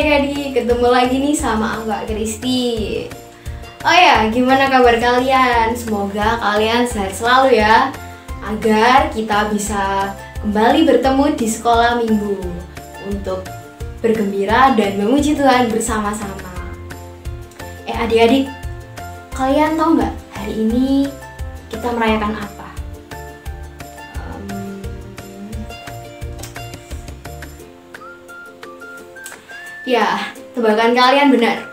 adik-adik, ketemu lagi nih sama Mbak Kristi. Oh ya, gimana kabar kalian? Semoga kalian sehat selalu ya, agar kita bisa kembali bertemu di sekolah minggu untuk bergembira dan memuji Tuhan bersama-sama. Adik-adik, kalian tahu nggak hari ini kita merayakan apa? Ya, tebakan kalian benar.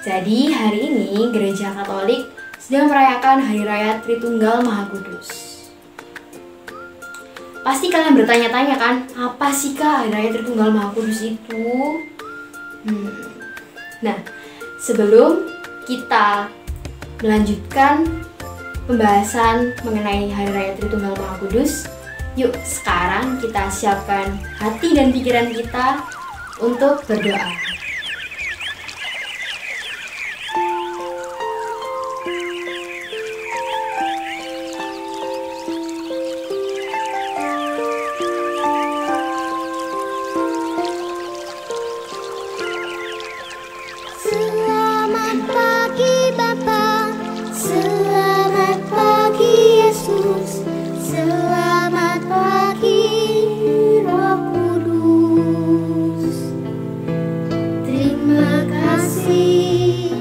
Jadi hari ini Gereja Katolik sedang merayakan Hari Raya Tritunggal Maha Kudus. Pasti kalian bertanya-tanya kan, apa sih Kak Hari Raya Tritunggal Maha Kudus itu? Nah, sebelum kita melanjutkan pembahasan mengenai Hari Raya Tritunggal Maha Kudus, yuk sekarang kita siapkan hati dan pikiran kita untuk berdoa. Selamat pagi Bapa, selamat pagi Yesus, selamat pagi Roh Kudus. Terima kasih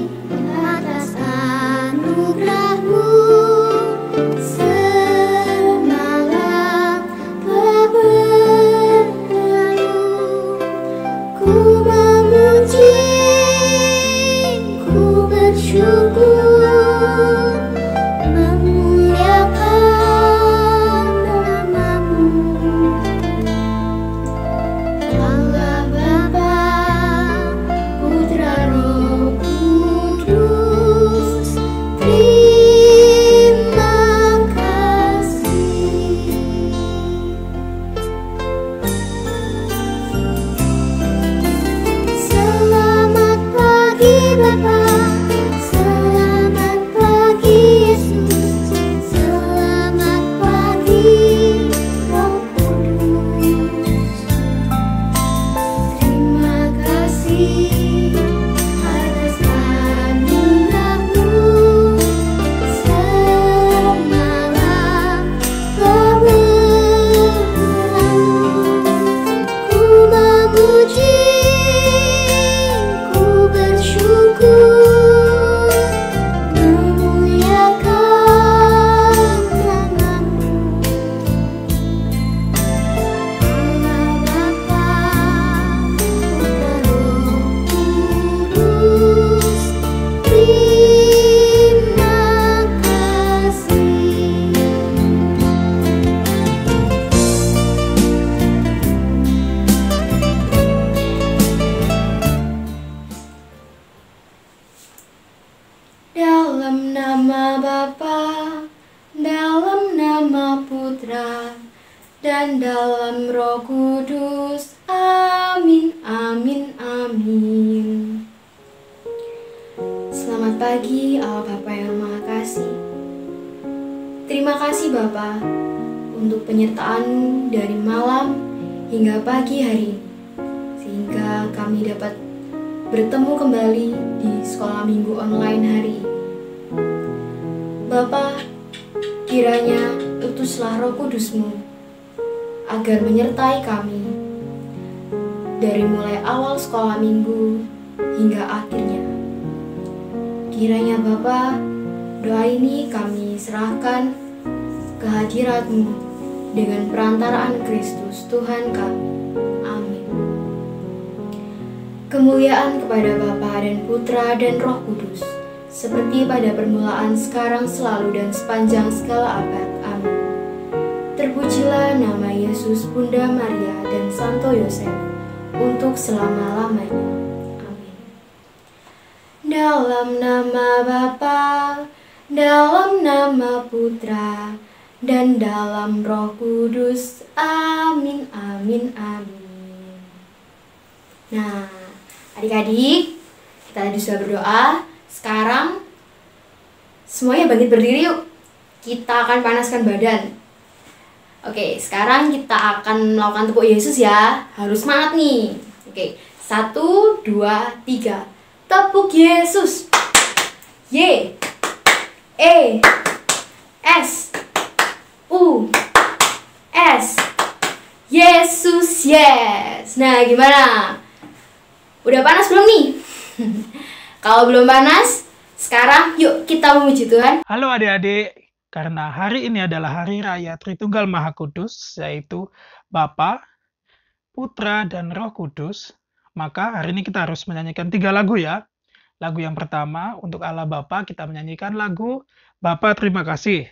atas anugerah-Mu, semalam telah berlalu. Ku memuji, ku bersyukur, memuliakan nama-Mu. Allah Bapa, Putra Roh Kudus, terima kasih. Selamat pagi Bapa, selamat pagi Yesus, selamat pagi Roh Kudus. Terima kasih atas anugerah-Mu, semalam telah berlalu. Ku memuji, ku bersyukur, memuliakan nama-Mu. Allah Bapa, Putra Roh Kudus, terima kasih. Dalam nama Bapa, dalam nama Putra, dan dalam Roh Kudus. Amin, amin, amin. Selamat pagi Allah Bapa yang Maha Kasih. Terima kasih Bapa untuk penyertaan-Mu dari malam hingga pagi hari ini, sehingga kami dapat bertemu kembali di sekolah minggu online hari ini. Bapa, kiranya utuslah Roh Kudus-Mu agar menyertai kami dari mulai awal sekolah minggu hingga akhirnya. Kiranya Bapa, doa ini kami serahkan ke hadirat-Mu dengan perantaraan Kristus Tuhan kami. Amin. Kemuliaan kepada Bapa dan Putra dan Roh Kudus, seperti pada permulaan, sekarang, selalu, dan sepanjang segala abad. Amin. Terpujilah nama Yesus, Bunda Maria, dan Santo Yosef, untuk selama-lamanya. Amin. Dalam nama Bapa, dalam nama Putra, dan dalam Roh Kudus. Amin, amin, amin. Nah, adik-adik, kita tadi sudah berdoa. Sekarang semuanya bangkit berdiri yuk. Kita akan panaskan badan. Oke, sekarang kita akan melakukan tepuk Yesus ya. Harus semangat nih. Oke, 1, 2, 3. Tepuk Yesus. Y E S U S. Yesus, yes. Nah, gimana? Udah panas belum nih? Kalau belum panas, sekarang yuk kita memuji Tuhan. Halo adik-adik, karena hari ini adalah Hari Raya Tritunggal Maha Kudus, yaitu Bapa, Putra, dan Roh Kudus, maka hari ini kita harus menyanyikan 3 lagu ya. Lagu yang pertama, untuk Allah Bapa, kita menyanyikan lagu Bapa Terima Kasih.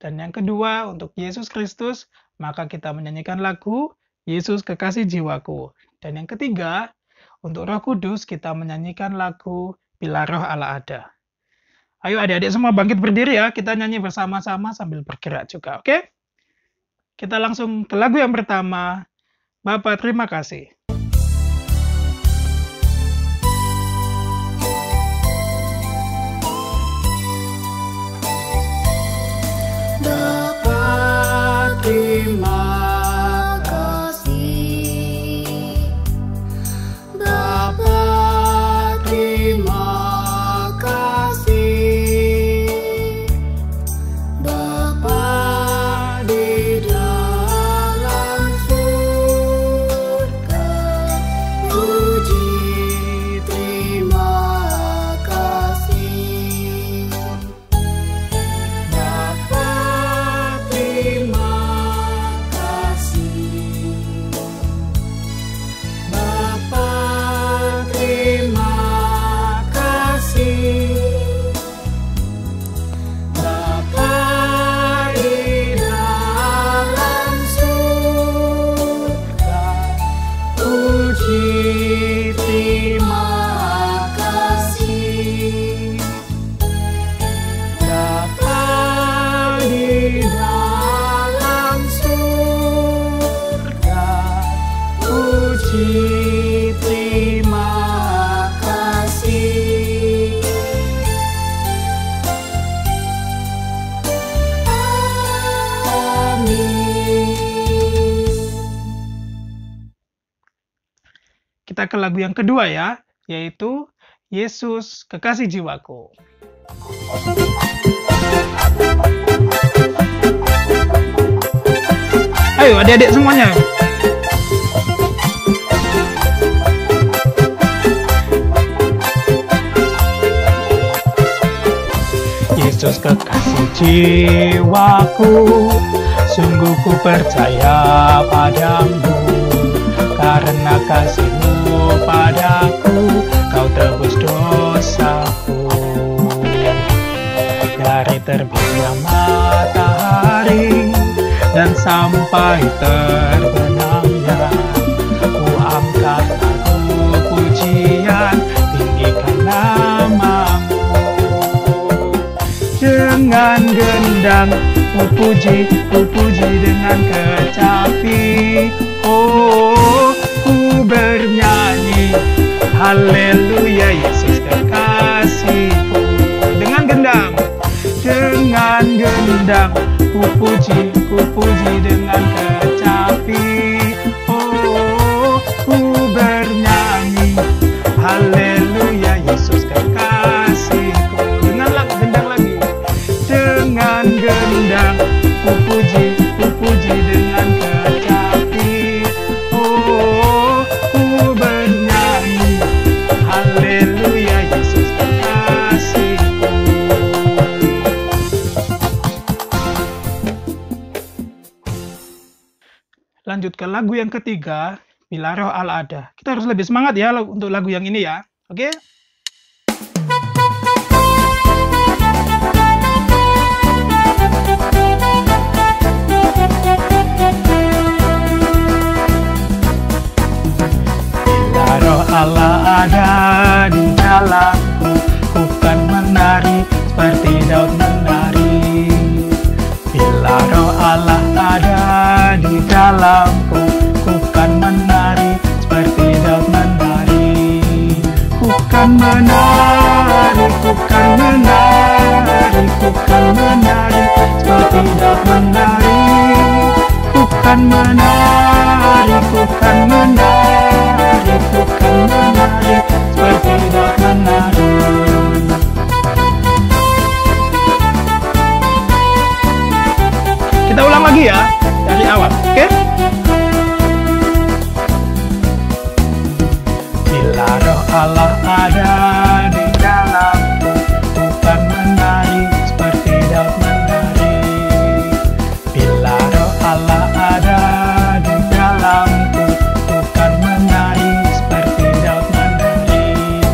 Dan yang kedua, untuk Yesus Kristus, maka kita menyanyikan lagu Yesus Kekasih Jiwaku. Dan yang ketiga, untuk Roh Kudus, kita menyanyikan lagu Bila Roh Allah Ada. Ayo adik-adik semua bangkit berdiri ya, kita nyanyi bersama-sama sambil bergerak juga, oke? Kita langsung ke lagu yang pertama, Bapa Terima Kasih. Bapa terima kasih, Bapa terima kasih, Bapa di dalam surga, puji terima kasih. Bapa terima kasih, Bapa terima kasih, Bapa di dalam surga, puji terima kasih. Bapa di dalam surga, puji terima kasih. Amin. Kita ke lagu yang kedua ya, yaitu Yesus Kekasih Jiwaku. Ayo adik-adik semuanya. Yesus kekasih jiwaku, sungguh ku percaya padamu, karena kasih-Mu padaku, Kau tebus dosaku. Dari terbitnya matahari dan sampai terbenamnya, ku angkat lagu pujian, tinggikan nama-Mu. Dengan gendang ku puji dengan kecapi. Oh, ku bernyanyi haleluya, Yesus kekasihku. Dengan gendang ku puji dengan kecapi. Oh, ku bernyanyi haleluya, Yesus kekasihku. Dengan gendang lagi, dengan gendang ku puji dengan kecapi. Oh, ku bernyanyi haleluya, Yesus kekasihku. Lanjut ke lagu yang ketiga, Bila Roh Allah Ada. Kita harus lebih semangat ya untuk lagu yang ini ya. Oke? Bila Roh Allah ada di dalamku, ku kan menari seperti Daud menari. Bila Roh Allah ada di dalamku, ku kan menari seperti Daud menari. Ku kan menari, ku kan menari, ku kan menari seperti Daud menari. Ku kan menari, ku kan menari, ku kan menari seperti daun menari. Kita ulang lagi ya, dari awal, oke? Bila roh Allah ada di dalamku, ku kan menari seperti daun menari. Bila roh Allah ada di dalamku, ku kan menari seperti daun menari.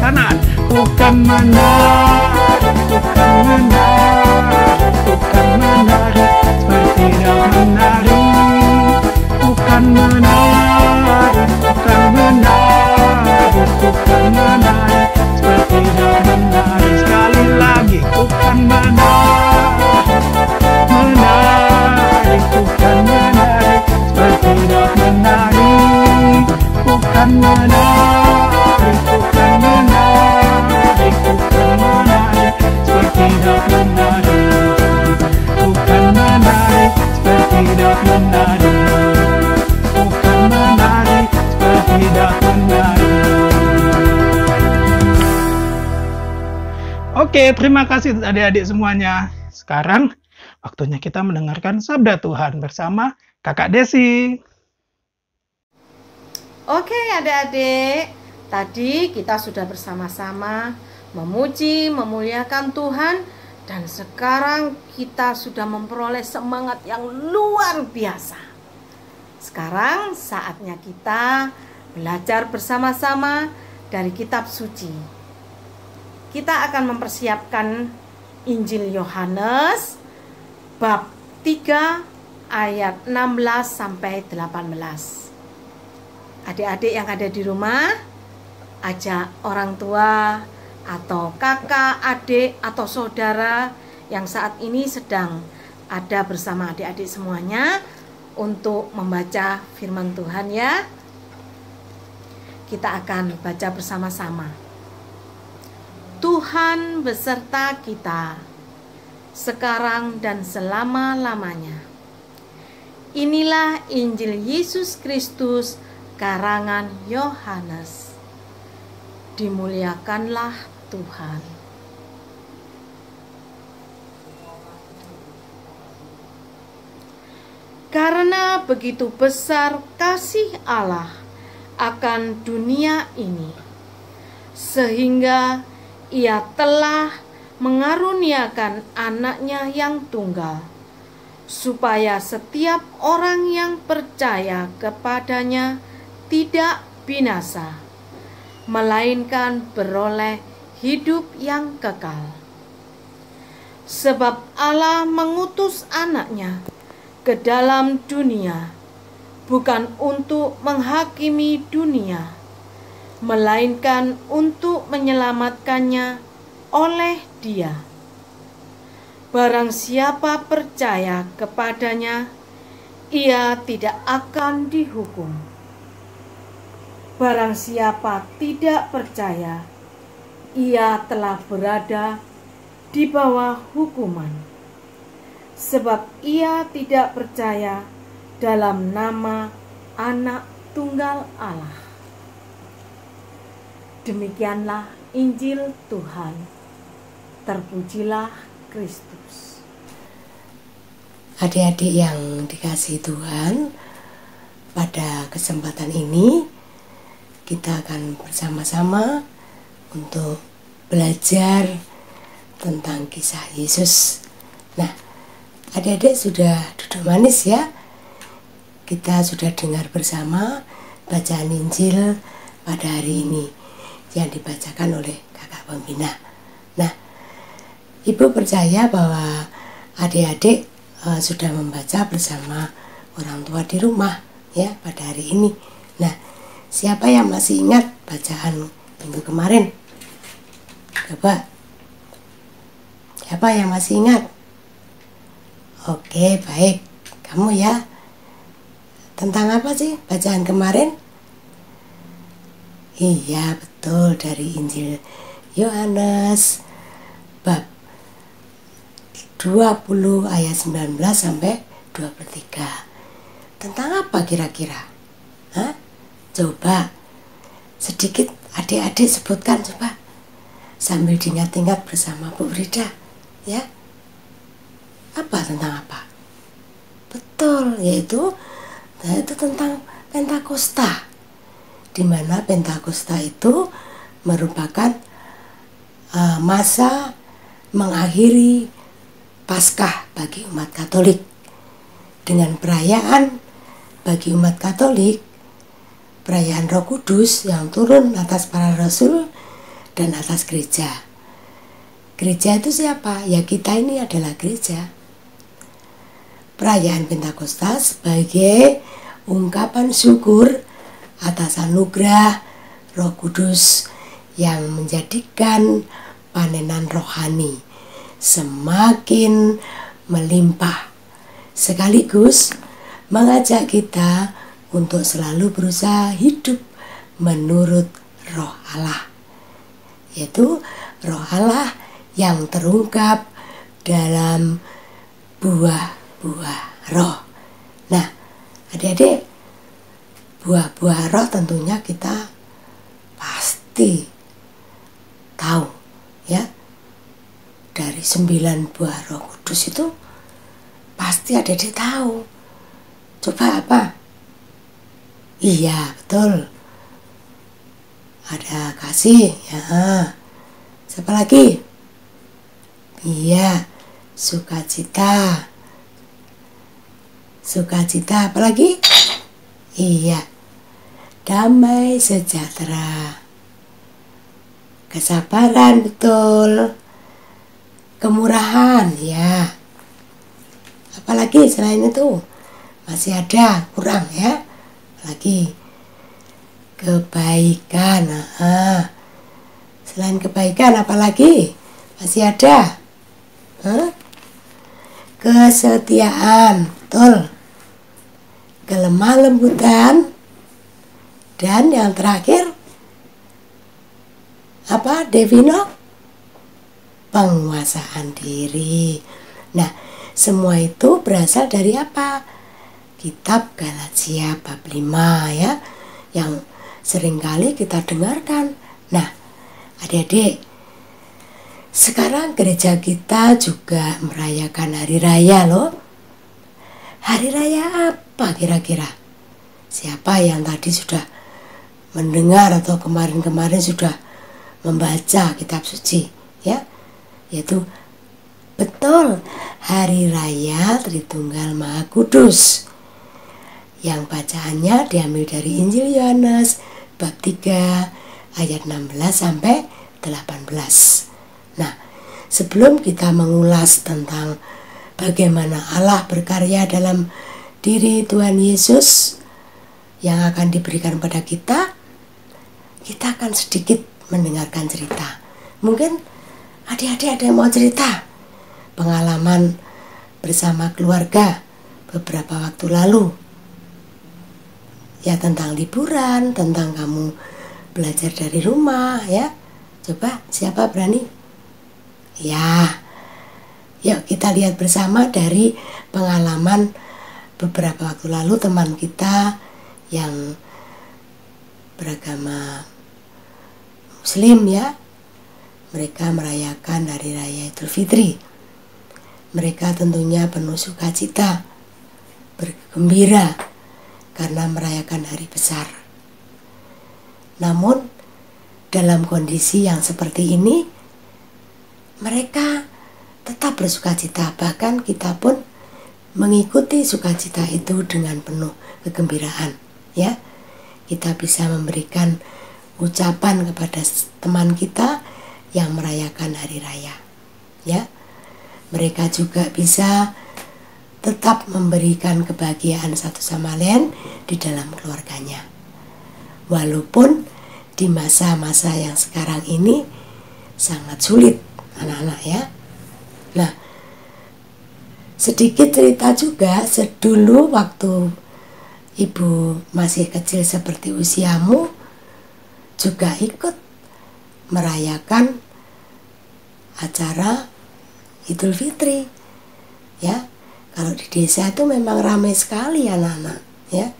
Kanan, ku kan menari, ku kan menari, ku kan menari seperti daun menari. Ku kan menari, ku kan menari, ku kan menari seperti daun menari. Sekali lagi, ku kan menari, menari, ku kan menari seperti daun menari. Ku kan menari, ku kan menari, ku kan menari seperti daun menari. Ku kan menari seperti daun menari. Ku kan menari seperti daun menari. Oke, terima kasih adik-adik semuanya. Sekarang waktunya kita mendengarkan sabda Tuhan bersama Kakak Desi. Oke adik-adik, tadi kita sudah bersama-sama memuji, memuliakan Tuhan. Dan sekarang kita sudah memperoleh semangat yang luar biasa. Sekarang saatnya kita belajar bersama-sama dari kitab suci. Kita akan mempersiapkan Injil Yohanes bab 3 ayat 16 sampai 18. Adik-adik yang ada di rumah, ajak orang tua atau kakak, adik, atau saudara yang saat ini sedang ada bersama adik-adik semuanya untuk membaca firman Tuhan ya. Kita akan baca bersama-sama. Tuhan beserta kita sekarang dan selama-lamanya. Inilah Injil Yesus Kristus karangan Yohanes. Dimuliakanlah Tuhan. Karena begitu besar kasih Allah akan dunia ini, sehingga Ia telah mengaruniakan anaknya yang tunggal, supaya setiap orang yang percaya kepadanya tidak binasa, melainkan beroleh hidup yang kekal. Sebab Allah mengutus anaknya ke dalam dunia, bukan untuk menghakimi dunia, melainkan untuk menyelamatkannya oleh Dia. Barang siapa percaya kepadanya, ia tidak akan dihukum. Barang siapa tidak percaya, ia telah berada di bawah hukuman, sebab ia tidak percaya dalam nama Anak Tunggal Allah. Demikianlah Injil Tuhan. Terpujilah Kristus. Adik-adik yang dikasihi Tuhan, pada kesempatan ini kita akan bersama-sama untuk belajar tentang kisah Yesus. Nah, adik-adik sudah duduk manis ya. Kita sudah dengar bersama bacaan Injil pada hari ini yang dibacakan oleh kakak pembina. Nah, Ibu percaya bahwa adik-adik sudah membaca bersama orang tua di rumah ya pada hari ini. Nah, siapa yang masih ingat bacaan minggu kemarin? Coba. Siapa yang masih ingat? Oke, baik. Kamu ya. Tentang apa sih bacaan kemarin? Iya, betul, dari Injil Yohanes bab 20 ayat 19 sampai 23. Tentang apa kira-kira? Hah? Coba sedikit Adik-adik sebutkan coba sambil diingat-ingat bersama Bu Frida, ya. Apa tentang apa? Betul, yaitu tentang Pentakosta, di mana Pentakosta itu merupakan masa mengakhiri Paskah bagi umat Katolik. Dengan perayaan bagi umat Katolik, perayaan Roh Kudus yang turun atas para rasul dan atas gereja. Gereja itu siapa? Ya, kita ini adalah gereja. Perayaan Pentakosta sebagai ungkapan syukur atas anugerah Roh Kudus yang menjadikan panenan rohani semakin melimpah, sekaligus mengajak kita untuk selalu berusaha hidup menurut Roh Allah, yaitu Roh Allah yang terungkap dalam buah-buah roh. Nah, adik-adik, buah-buah roh tentunya kita pasti tahu, ya. Dari 9 buah Roh Kudus itu pasti adik-adik tahu. Coba apa? Iya, betul. Ada kasih, ya. Siapa lagi? Iya, sukacita. Sukacita, apa lagi? Iya, damai sejahtera. Kesabaran, betul. Kemurahan, ya. Apalagi selain itu? Masih ada, kurang, ya. Lagi kebaikan. Selain kebaikan, apalagi? Masih ada? Kesetiaan, betul. Kelemah lembutan. Dan yang terakhir apa, Devino? Penguasaan diri. Nah, semua itu berasal dari apa? Kitab Galatia bab 5, ya, yang seringkali kita dengarkan. Nah, adik-adik, sekarang gereja kita juga merayakan hari raya loh. Hari raya apa kira-kira? Siapa yang tadi sudah mendengar atau kemarin-kemarin sudah membaca kitab suci, ya? Yaitu betul, hari raya Tritunggal Maha Kudus, yang bacaannya diambil dari Injil Yohanes bab 3 ayat 16 sampai 18. Nah, sebelum kita mengulas tentang bagaimana Allah berkarya dalam diri Tuhan Yesus yang akan diberikan pada kita akan sedikit mendengarkan cerita. Mungkin adik-adik ada yang mau cerita pengalaman bersama keluarga beberapa waktu lalu, ya, tentang liburan, tentang kamu belajar dari rumah, ya. Coba, siapa berani? Ya, yuk kita lihat bersama dari pengalaman beberapa waktu lalu teman kita yang beragama Muslim, ya. Mereka merayakan hari raya Idul Fitri. Mereka tentunya penuh sukacita, bergembira karena merayakan hari besar. Namun dalam kondisi yang seperti ini, mereka tetap bersukacita. Bahkan kita pun mengikuti sukacita itu dengan penuh kegembiraan, ya. Kita bisa memberikan ucapan kepada teman kita yang merayakan hari raya, ya. Mereka juga bisa tetap memberikan kebahagiaan satu sama lain di dalam keluarganya, walaupun di masa-masa yang sekarang ini sangat sulit, anak-anak, ya. Nah, sedikit cerita juga, sedulu waktu ibu masih kecil seperti usiamu juga ikut merayakan acara Idul Fitri, ya. Kalau di desa itu memang ramai sekali anak-anak, ya.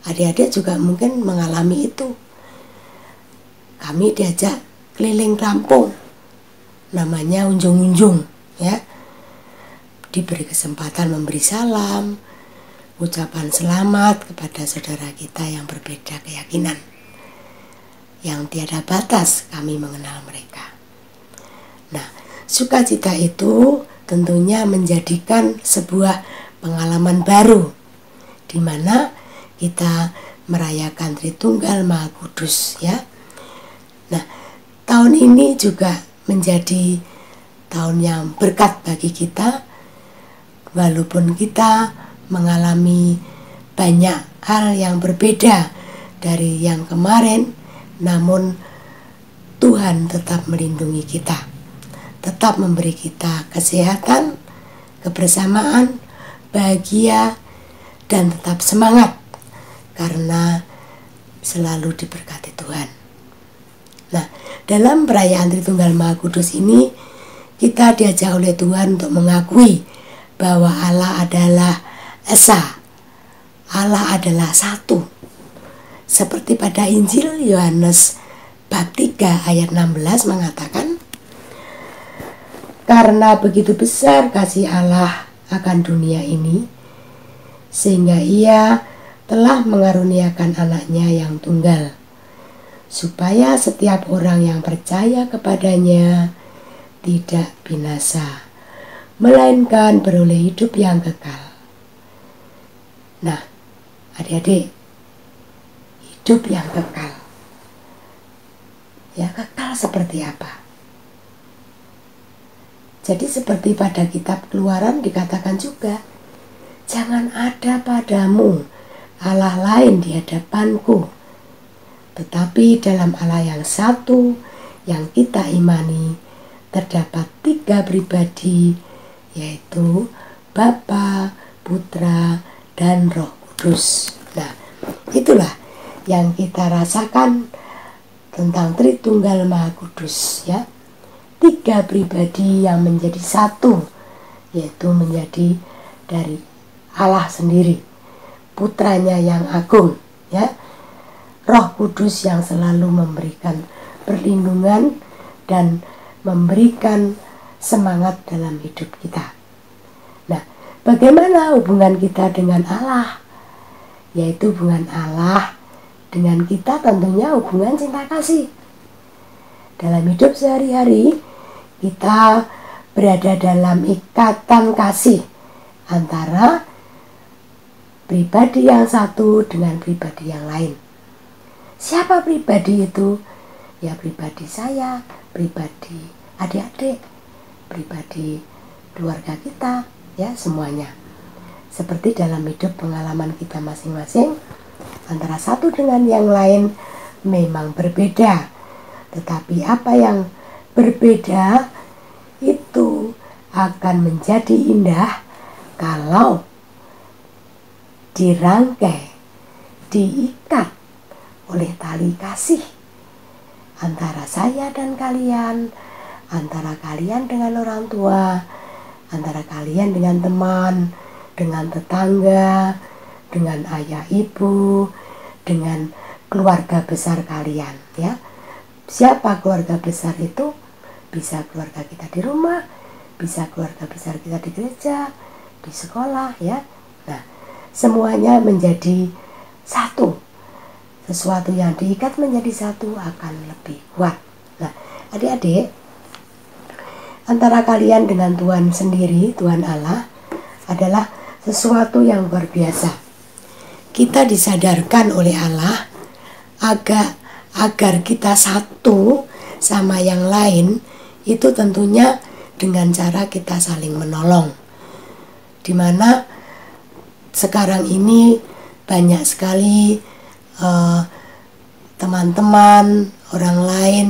Adik-adik juga mungkin mengalami itu. kami diajak keliling kampung, namanya unjung-unjung ya. Diberi kesempatan memberi salam, ucapan selamat kepada saudara kita yang berbeda keyakinan. Yang tiada batas kami mengenal mereka. Nah, sukacita itu tentunya menjadikan sebuah pengalaman baru di mana kita merayakan Tritunggal Maha Kudus ya. Nah, tahun ini juga menjadi tahun yang berkat bagi kita, walaupun kita mengalami banyak hal yang berbeda dari yang kemarin, namun Tuhan tetap melindungi kita, tetap memberi kita kesehatan, kebersamaan, bahagia, dan tetap semangat karena selalu diberkati Tuhan. Nah, dalam perayaan Tritunggal Maha Kudus ini kita diajak oleh Tuhan untuk mengakui bahwa Allah adalah Esa, Allah adalah satu. Seperti pada Injil Yohanes bab 3 ayat 16 mengatakan, karena begitu besar kasih Allah akan dunia ini, sehingga Ia telah mengaruniakan anaknya yang tunggal, supaya setiap orang yang percaya kepadanya tidak binasa, melainkan beroleh hidup yang kekal. Nah, adik-adik, hidup yang kekal. Ya, kekal seperti apa? Jadi seperti pada kitab Keluaran dikatakan juga, jangan ada padamu Allah lain di hadapanku, tetapi dalam Allah yang satu yang kita imani terdapat 3 pribadi, yaitu Bapa, Putra, dan Roh Kudus. Nah, itulah yang kita rasakan tentang Tritunggal Maha Kudus ya. 3 pribadi yang menjadi satu, yaitu menjadi dari Allah sendiri, Putranya yang agung ya, Roh Kudus yang selalu memberikan perlindungan dan memberikan semangat dalam hidup kita. Nah, bagaimana hubungan kita dengan Allah? Yaitu hubungan Allah dengan kita tentunya hubungan cinta kasih. Dalam hidup sehari-hari kita berada dalam ikatan kasih antara pribadi yang satu dengan pribadi yang lain. Siapa pribadi itu? Ya, pribadi saya, pribadi adik-adik, pribadi keluarga kita, ya semuanya. Seperti dalam hidup pengalaman kita masing-masing, antara satu dengan yang lain memang berbeda. Tetapi apa yang berbeda itu akan menjadi indah kalau dirangkai, diikat oleh tali kasih antara saya dan kalian, antara kalian dengan orang tua, antara kalian dengan teman, dengan tetangga, dengan ayah ibu, dengan keluarga besar kalian ya. Siapa keluarga besar itu? Bisa keluarga kita di rumah, bisa keluarga besar kita di gereja, di sekolah ya. Nah, semuanya menjadi satu. Sesuatu yang diikat menjadi satu akan lebih kuat. Nah, adik-adik, antara kalian dengan Tuhan sendiri, Tuhan Allah, adalah sesuatu yang luar biasa. Kita disadarkan oleh Allah agar kita satu sama yang lain, itu tentunya dengan cara kita saling menolong. Dimana sekarang ini banyak sekali teman-teman, orang lain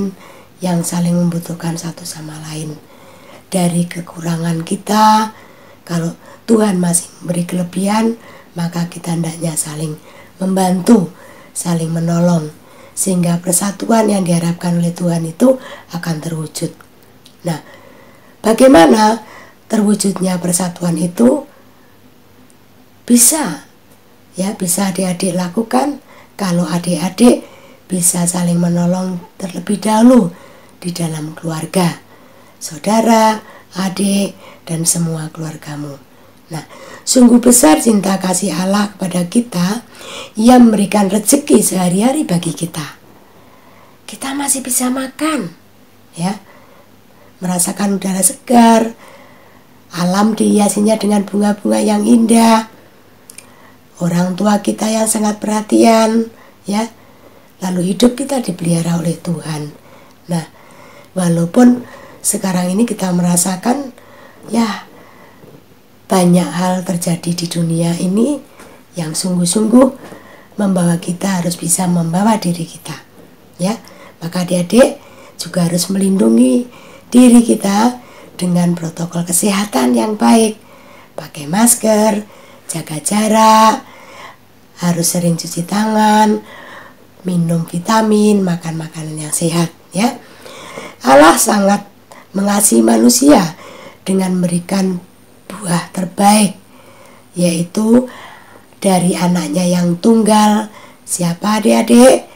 yang saling membutuhkan satu sama lain. Dari kekurangan kita, kalau Tuhan masih memberi kelebihan, maka kita hendaknya saling membantu, saling menolong, sehingga persatuan yang diharapkan oleh Tuhan itu akan terwujud. Nah, bagaimana terwujudnya persatuan itu? Bisa adik-adik lakukan kalau adik-adik bisa saling menolong terlebih dahulu di dalam keluarga, saudara, adik, dan semua keluargamu. Nah, sungguh besar cinta kasih Allah kepada kita. Ia memberikan rezeki sehari-hari bagi kita. Kita masih bisa makan, ya, merasakan udara segar, alam dihiasinya dengan bunga-bunga yang indah, orang tua kita yang sangat perhatian, ya, lalu hidup kita dipelihara oleh Tuhan. Nah, walaupun sekarang ini kita merasakan, ya, banyak hal terjadi di dunia ini yang sungguh-sungguh membawa kita harus bisa membawa diri kita, ya. Maka adik-adik juga harus melindungi diri kita dengan protokol kesehatan yang baik. Pakai masker, jaga jarak, harus sering cuci tangan, minum vitamin, makan makanan yang sehat, ya. Allah sangat mengasihi manusia dengan memberikan buah terbaik, yaitu dari anaknya yang tunggal. Siapa adik-adik?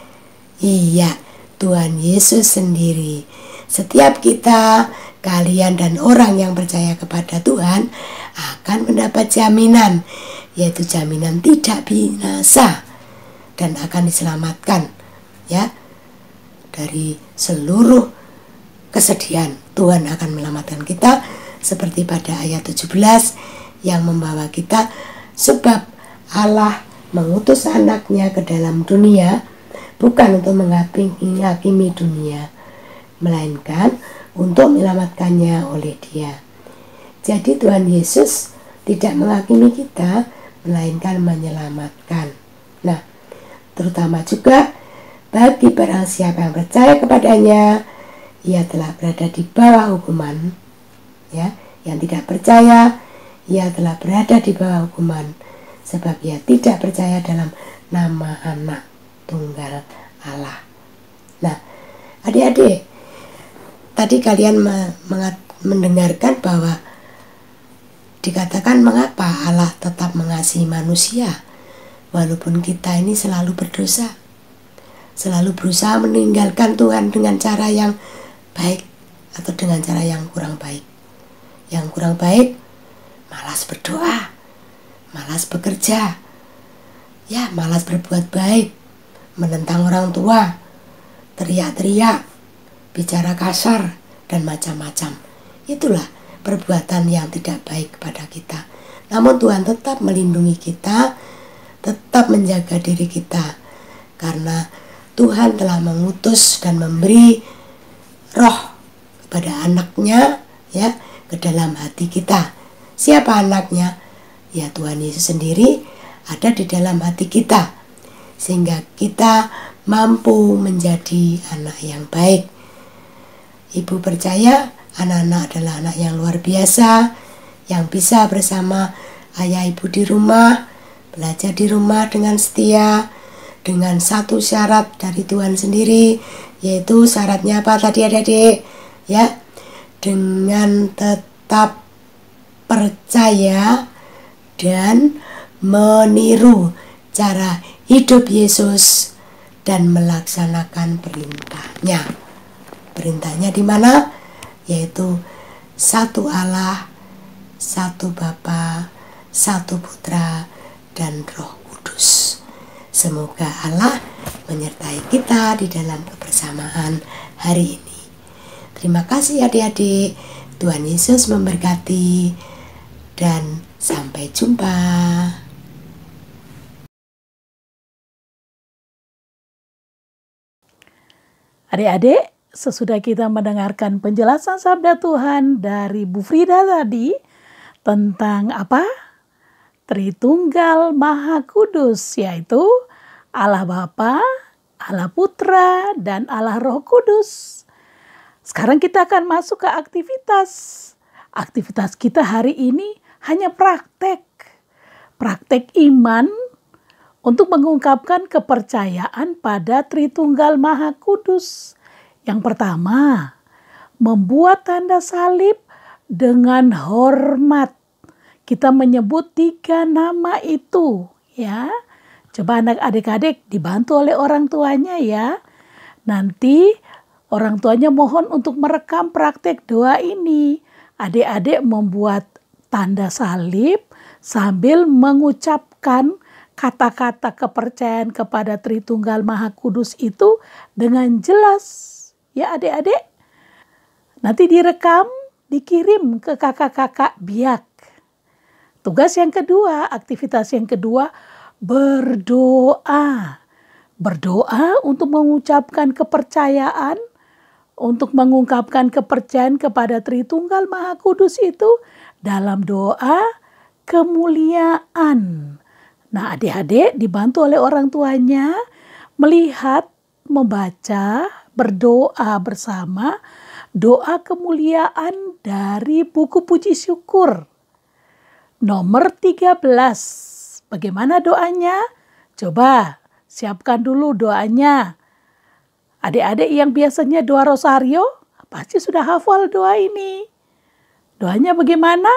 Iya, Tuhan Yesus sendiri. Setiap kita, kalian dan orang yang percaya kepada Tuhan akan mendapat jaminan, yaitu jaminan tidak binasa dan akan diselamatkan, ya, dari seluruh kesedihan. Tuhan akan menyelamatkan kita seperti pada ayat 17 yang membawa kita, sebab Allah mengutus anaknya ke dalam dunia bukan untuk menghakimi dunia, melainkan untuk menyelamatkannya oleh Dia. Jadi Tuhan Yesus tidak menghakimi kita, melainkan menyelamatkan. Nah, terutama juga bagi barang siapa yang percaya kepadanya, ia telah berada di bawah hukuman, ya. Yang tidak percaya, ia telah berada di bawah hukuman, sebab ia tidak percaya dalam nama anak tunggal Allah. Nah, adik-adik, tadi kalian mendengarkan bahwa dikatakan mengapa Allah tetap mengasihi manusia walaupun kita ini selalu berdosa, selalu berusaha meninggalkan Tuhan dengan cara yang baik atau dengan cara yang kurang baik. Yang kurang baik, malas berdoa, malas bekerja, ya, malas berbuat baik, menentang orang tua, teriak-teriak, bicara kasar, dan macam-macam. Itulah perbuatan yang tidak baik kepada kita. Namun Tuhan tetap melindungi kita, tetap menjaga diri kita, karena Tuhan telah mengutus dan memberi roh kepada anaknya, ya, ke dalam hati kita. Siapa anaknya? Ya, Tuhan Yesus sendiri ada di dalam hati kita, sehingga kita mampu menjadi anak yang baik. Ibu percaya anak-anak adalah anak yang luar biasa, yang bisa bersama ayah ibu di rumah, belajar di rumah dengan setia, dengan satu syarat dari Tuhan sendiri, yaitu syaratnya apa tadi adik-adik? Ya, dengan tetap percaya dan meniru cara hidup Yesus dan melaksanakan perintahnya. Perintahnya di mana? Yaitu satu Allah, satu Bapa, satu Putra, dan Roh Kudus. Semoga Allah menyertai kita di dalam kebersamaan hari ini. Terima kasih adik-adik. Tuhan Yesus memberkati dan sampai jumpa. Adik-adik, sesudah kita mendengarkan penjelasan sabda Tuhan dari Bu Frida tadi tentang apa? Tritunggal Maha Kudus, yaitu Allah Bapa, Allah Putra, dan Allah Roh Kudus. Sekarang kita akan masuk ke aktivitas. Aktivitas kita hari ini hanya praktek. Praktek iman untuk mengungkapkan kepercayaan pada Tritunggal Maha Kudus. Yang pertama, membuat tanda salib dengan hormat. Kita menyebut 3 nama itu, ya. Coba adik-adik dibantu oleh orang tuanya ya. Nanti orang tuanya mohon untuk merekam praktek doa ini. Adik-adik membuat tanda salib sambil mengucapkan kata-kata kepercayaan kepada Tritunggal Maha Kudus itu dengan jelas. Ya adik-adik. Nanti direkam, dikirim ke kakak-kakak biak. Tugas yang kedua, aktivitas yang kedua, berdoa. Berdoa untuk mengucapkan kepercayaan, untuk mengungkapkan kepercayaan kepada Tritunggal Maha Kudus itu dalam doa kemuliaan. Nah, adik-adik dibantu oleh orang tuanya melihat, membaca, berdoa bersama doa kemuliaan dari buku puji syukur nomor 13. Bagaimana doanya? Coba siapkan dulu doanya. Adik-adik yang biasanya doa rosario, pasti sudah hafal doa ini. Doanya bagaimana?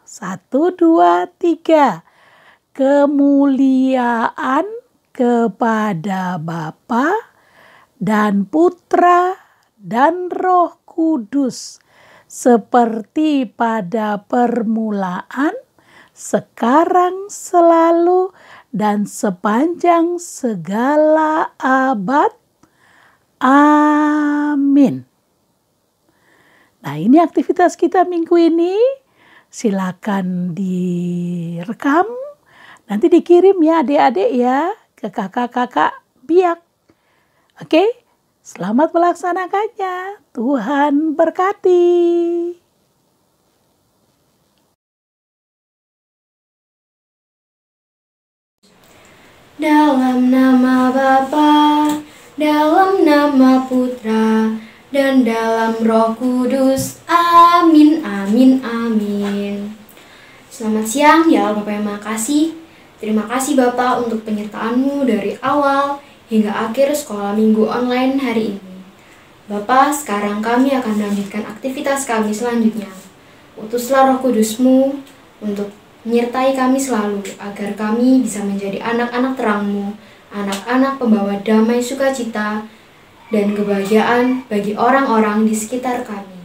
1, 2, 3. Kemuliaan kepada Bapa dan Putra dan Roh Kudus, seperti pada permulaan, sekarang, selalu, dan sepanjang segala abad. Amin. Nah, ini aktivitas kita minggu ini. Silakan direkam. Nanti dikirim ya adik-adik ya ke kakak-kakak biak. Oke, selamat melaksanakannya. Tuhan berkati. Dalam nama Bapa, dalam nama Putra, dan dalam Roh Kudus. Amin, amin, amin. Selamat siang ya Bapak yang makasih. Terima kasih Bapak untuk penyertaan-Mu dari awal hingga akhir sekolah minggu online hari ini. Bapak, sekarang kami akan melanjutkan aktivitas kami selanjutnya. Utuslah Roh Kudus-Mu untuk menyertai kami selalu, agar kami bisa menjadi anak-anak terang-Mu, anak-anak pembawa damai sukacita dan kebahagiaan bagi orang-orang di sekitar kami.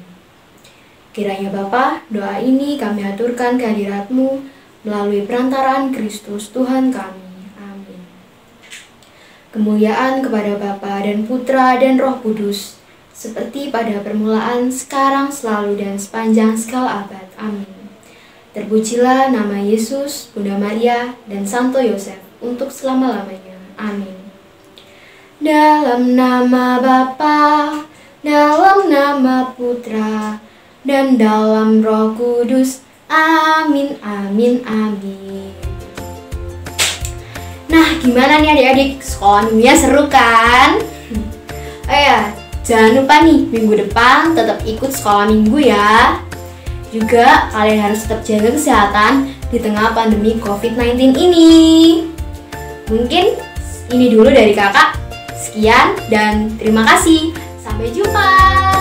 Kiranya Bapa, doa ini kami aturkan kehadirat-Mu melalui perantaraan Kristus Tuhan kami. Amin. Kemuliaan kepada Bapa dan Putra dan Roh Kudus, seperti pada permulaan, sekarang, selalu, dan sepanjang segala abad. Amin. Terpujilah nama Yesus, Bunda Maria, dan Santo Yosef untuk selama-lamanya. Amin. Dalam nama Bapa, dalam nama Putra, dan dalam Roh Kudus. Amin, amin, amin. Nah, gimana nih adik-adik? Sekolah minggunya seru kan? Oh ya, jangan lupa nih, minggu depan tetap ikut sekolah minggu ya. Juga kalian harus tetap jaga kesehatan di tengah pandemi COVID-19 ini. Mungkin ini dulu dari kakak. Sekian dan terima kasih. Sampai jumpa.